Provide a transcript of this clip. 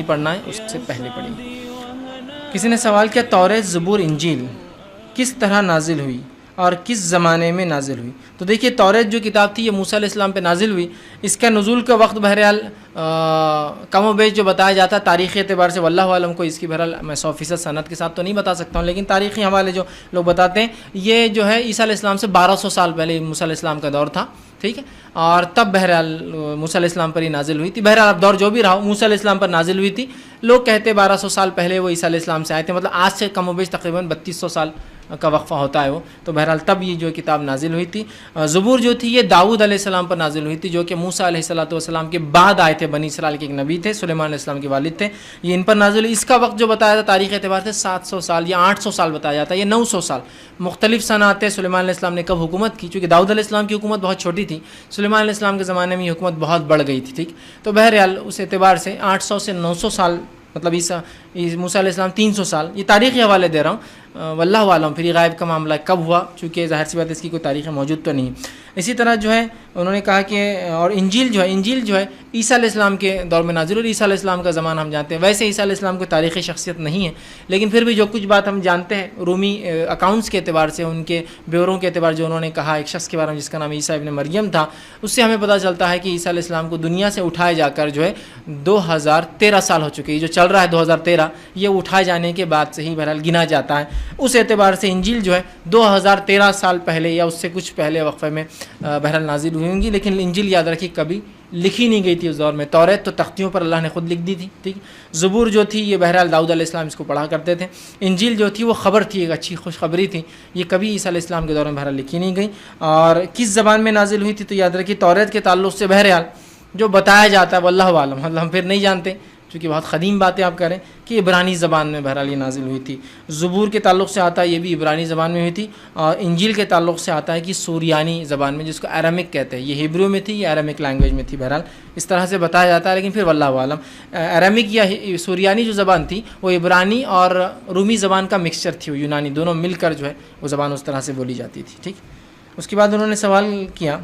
نہیں پڑھنا ہے، اس سے پہلے پڑھیے۔ کسی نے سوال کیا توریت، زبور، انجیل کس طرح نازل ہوئی اور کس زمانے میں نازل ہوئی؟ تو دیکھیے توریت جو کتاب تھی یہ موسیٰ علیہ السلام پہ نازل ہوئی، اس کا نزول کا وقت بہرحال کم و بیش جو بتایا جاتا ہے تاریخی اعتبار سے، واللہ عالم کو اس کی بہرحال میں 100% سند کے ساتھ تو نہیں بتا سکتا ہوں، لیکن تاریخی حوالے جو لوگ بتاتے ہیں یہ جو ہے عیسیٰ علیہ السلام سے 1200 سال پہلے موسیٰ علیہ السلام کا دور تھا، ٹھیک ہے، اور تب بہرحال موسیٰ علیہ السلام پر ہی نازل ہوئی تھی۔ بہرحال اب دور جو بھی رہا موسیٰ علیہ السلام پر نازل ہوئی تھی، لوگ کہتے 1200 سال پہلے وہ عیسیٰ علیہ السلام سے آئے تھے، مطلب آج سے کم و بیش تقریباً 3200 سال کا وقفہ ہوتا ہے وہ، تو بہرحال تب یہ جو کتاب نازل ہوئی تھی۔ زبور جو تھی یہ داؤد علیہ السلام پر نازل ہوئی تھی، جو کہ موسیٰ علیہ السلام کے بعد آئے تھے، بنی اسرائیل کے ایک نبی تھے، سلیمان علیہ السلام کے والد تھے، یہ ان پر نازل ہوئی۔ اس کا وقت جو بتایا تھا تاریخ اعتبار سے 700 سال یا 800 سال بتایا جاتا ہے، یہ 900 سال، مختلف سناتیں سلیمان علیہ السلام نے کب حکومت کی، چونکہ داؤد علیہ السلام کی حکومت بہت چھوٹی تھی، سلیمان علیہ السلام کے زمانے میں یہ حکومت بہت بڑھ گئی تھی، ٹھیک، تو بہرحال اس اعتبار سے 800 سے 900 سال، مطلب موسیٰ علیہ السلام 300 سال، یہ تاریخی حوالے دے رہا ہوں، واللہ عالم پھر یہ غائب کا معاملہ کب ہوا، چونکہ ظاہر سی بات ہے اس کی کوئی تاریخ موجود تو نہیں ہے۔ اسی طرح جو ہے انہوں نے کہا کہ اور انجیل جو ہے عیسیٰ علیہ السلام کے دور میں نازل ہوئی، عیسیٰ علیہ السلام کا زمانہ ہم جانتے ہیں، ویسے عیسیٰ علیہ السلام کوئی تاریخی شخصیت نہیں ہے، لیکن پھر بھی جو کچھ بات ہم جانتے ہیں رومی اکاؤنٹس کے اعتبار سے، ان کے بیوروں کے اعتبار جو انہوں نے کہا ایک شخص کے بارے میں جس کا نام عیسیٰ ابن مریم تھا، اس سے ہمیں پتہ چلتا ہے کہ عیسیٰ علیہ السلام کو دنیا سے اٹھائے جا کر جو ہے 2013 سال ہو چکے، یہ جو چل رہا ہے 2013 یہ اٹھائے جانے کے بعد سے ہی بہرحال گنا جاتا ہے، اس اعتبار سے انجیل جو ہے 2013 سال پہلے یا اس سے کچھ پہلے وقفے میں بہرحال نازل ہوئی ہوں گی، لیکن انجیل یاد رکھیے کبھی لکھی نہیں گئی تھی اس دور میں۔ توریت تو تختیوں پر اللہ نے خود لکھ دی تھی، ٹھیک۔ زبور جو تھی یہ بہرحال داؤد علیہ السلام اس کو پڑھا کرتے تھے۔ انجیل جو تھی وہ خبر تھی، ایک اچھی خوشخبری تھی، یہ کبھی عیسیٰ علیہ السلام کے دور میں بہرحال لکھی نہیں گئی۔ اور کس زبان میں نازل ہوئی تھی تو یاد رکھیے توریت کے تعلق سے بہرحال جو بتایا جاتا ہے واللہ عالم، مطلب ہم پھر نہیں جانتے چونکہ بہت قدیم باتیں آپ کریں کہ عبرانی زبان میں بہرحال یہ نازل ہوئی تھی۔ زبور کے تعلق سے آتا ہے یہ بھی عبرانی زبان میں ہوئی تھی، اور انجیل کے تعلق سے آتا ہے کہ سوریانی زبان میں، جس کو ایرامک کہتے ہیں، یہ ہیبریو میں تھی، یہ ایرامک لینگویج میں تھی، بہرحال اس طرح سے بتایا جاتا ہے، لیکن پھر واللہ عالم ایرامک یا سوریانی جو زبان تھی وہ عبرانی اور رومی زبان کا مکسچر تھی، وہ یونانی دونوں مل کر جو ہے وہ زبان اس طرح سے بولی جاتی تھی، ٹھیک۔ اس کے بعد انہوں نے سوال کیا